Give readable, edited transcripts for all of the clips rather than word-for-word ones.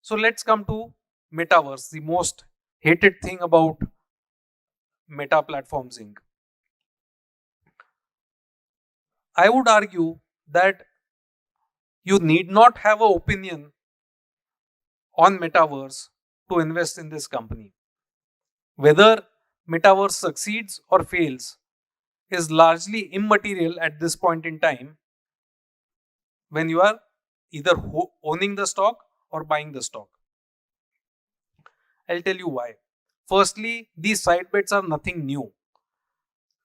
So let's come to Metaverse, the most hated thing about Meta Platforms Inc. I would argue that you need not have an opinion on Metaverse to invest in this company. Whether Metaverse succeeds or fails is largely immaterial at this point in time when you are either owning the stock or buying the stock. I'll tell you why. Firstly, these side bets are nothing new.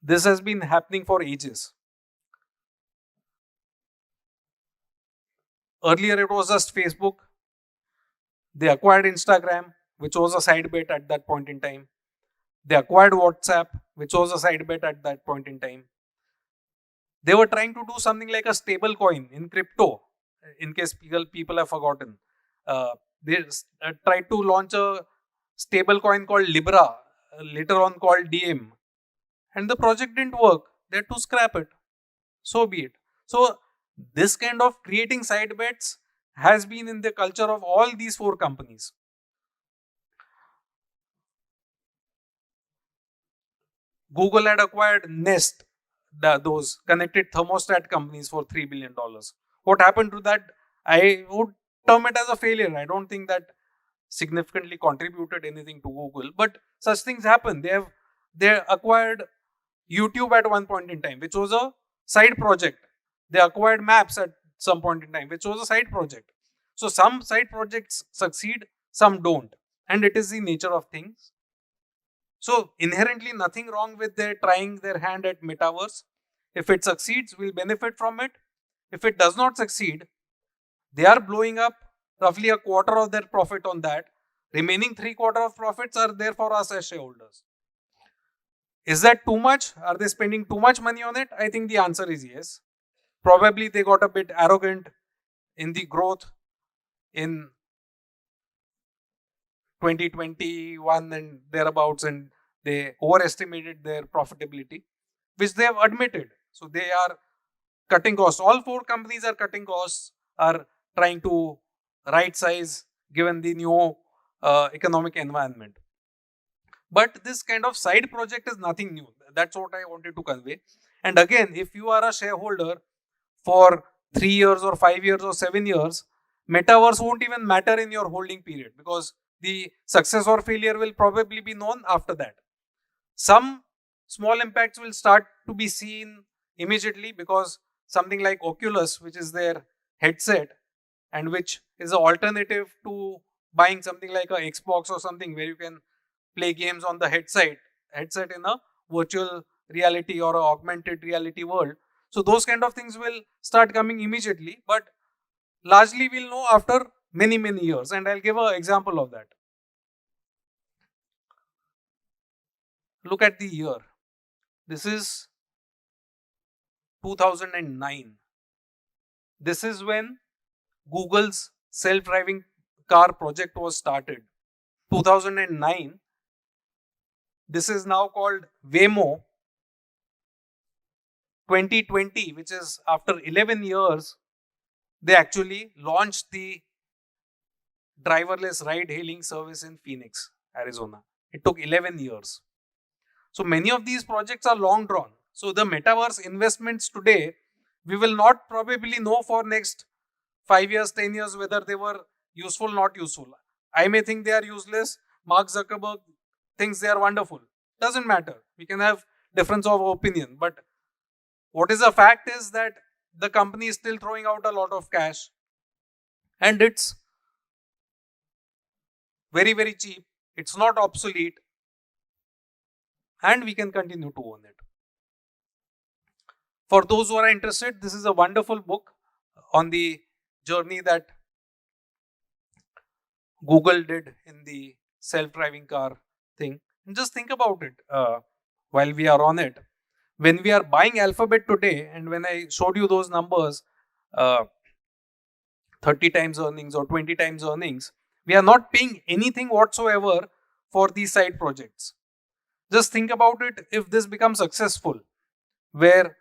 This has been happening for ages. Earlier, it was just Facebook. They acquired Instagram, which was a side bet at that point in time. They acquired WhatsApp, which was a side bet at that point in time. They were trying to do something like a stable coin in crypto, in case people have forgotten. They tried to launch a stable coin called Libra, later on called DM, and the project didn't work. They had to scrap it. So be it. So, this kind of creating side bets has been in the culture of all these four companies. Google had acquired Nest, those connected thermostat companies, for $3 billion. What happened to that? I would term it as a failure. I don't think that significantly contributed anything to Google, but such things happen. They acquired YouTube at one point in time, which was a side project. They acquired Maps at some point in time, which was a side project. So some side projects succeed, some don't, and it is the nature of things. So inherently nothing wrong with their trying their hand at Metaverse. If it succeeds, we'll benefit from it. If it does not succeed, they are blowing up roughly a quarter of their profit on that. Remaining 3/4 of profits are there for us as shareholders. Is that too much? Are they spending too much money on it? I think the answer is yes. Probably they got a bit arrogant in the growth in 2021 and thereabouts, and they overestimated their profitability, which they have admitted. So they are cutting costs. All four companies are cutting costs, are trying to right size given the new economic environment. But this kind of side project is nothing new. That's what I wanted to convey. And again, if you are a shareholder for 3 years or 5 years or 7 years, Metaverse won't even matter in your holding period, because the success or failure will probably be known after that. Some small impacts will start to be seen immediately, because something like Oculus, which is their headset and which is an alternative to buying something like a Xbox or something where you can play games on the headset in a virtual reality or a augmented reality world. So those kind of things will start coming immediately, but largely we'll know after many years. And I'll give an example of that. Look at the year. This is 2009. This is when Google's self-driving car project was started. 2009. This is now called Waymo. 2020, which is after 11 years, they actually launched the driverless ride hailing service in Phoenix, Arizona. It took 11 years. So many of these projects are long drawn. So the Metaverse investments today, we will not probably know for next 5 years, 10 years whether they were useful, not useful. I may think they are useless. Mark Zuckerberg thinks they are wonderful. Doesn't matter. We can have difference of opinion. But what is a fact is that the company is still throwing out a lot of cash, and it's very cheap. It's not obsolete, and we can continue to own it. For those who are interested, this is a wonderful book on the journey that Google did in the self-driving car thing. And just think about it while we are on it. When we are buying Alphabet today, and when I showed you those numbers, 30 times earnings or 20 times earnings, we are not paying anything whatsoever for these side projects. Just think about it if this becomes successful, where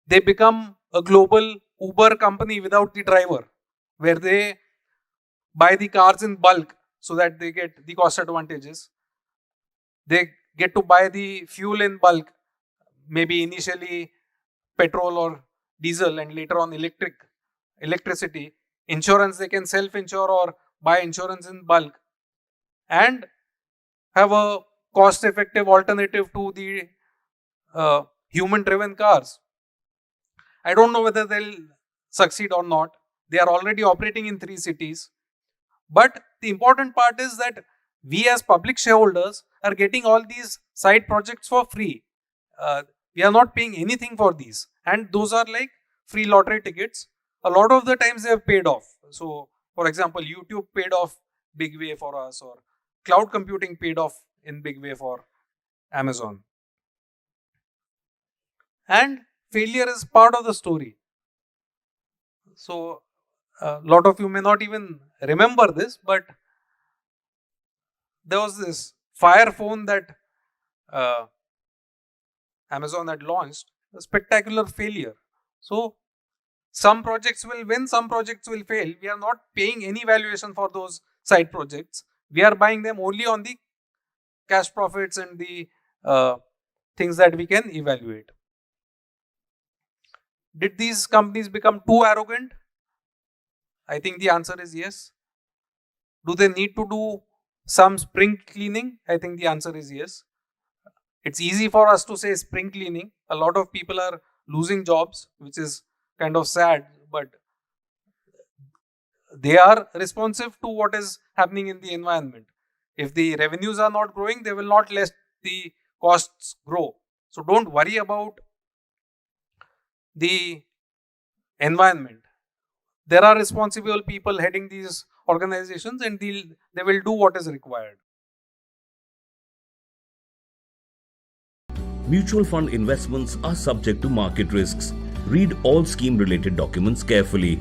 they become a global Uber company without the driver, where they buy the cars in bulk so that they get the cost advantages. They get to buy the fuel in bulk, maybe initially petrol or diesel and later on electricity. Insurance, they can self-insure or buy insurance in bulk and have a cost-effective alternative to the human-driven cars. I don't know whether they'll succeed or not. They are already operating in 3 cities. But the important part is that we as public shareholders are getting all these side projects for free. We are not paying anything for these. And those are like free lottery tickets. A lot of the times they have paid off. So, for example, YouTube paid off big way for us, or cloud computing paid off in big way for Amazon. And failure is part of the story. So, a lot of you may not even remember this, but there was this Fire phone that Amazon had launched, a spectacular failure. So, some projects will win, some projects will fail. We are not paying any valuation for those side projects. We are buying them only on the cash profits and the things that we can evaluate. Did these companies become too arrogant? I think the answer is yes. Do they need to do some spring cleaning? I think the answer is yes. It's easy for us to say spring cleaning. A lot of people are losing jobs, which is kind of sad, but they are responsive to what is happening in the environment. If the revenues are not growing, they will not let the costs grow. So don't worry about the environment. There are responsible people heading these organizations, and they will do what is required. Mutual fund investments are subject to market risks. Read all scheme-related documents carefully.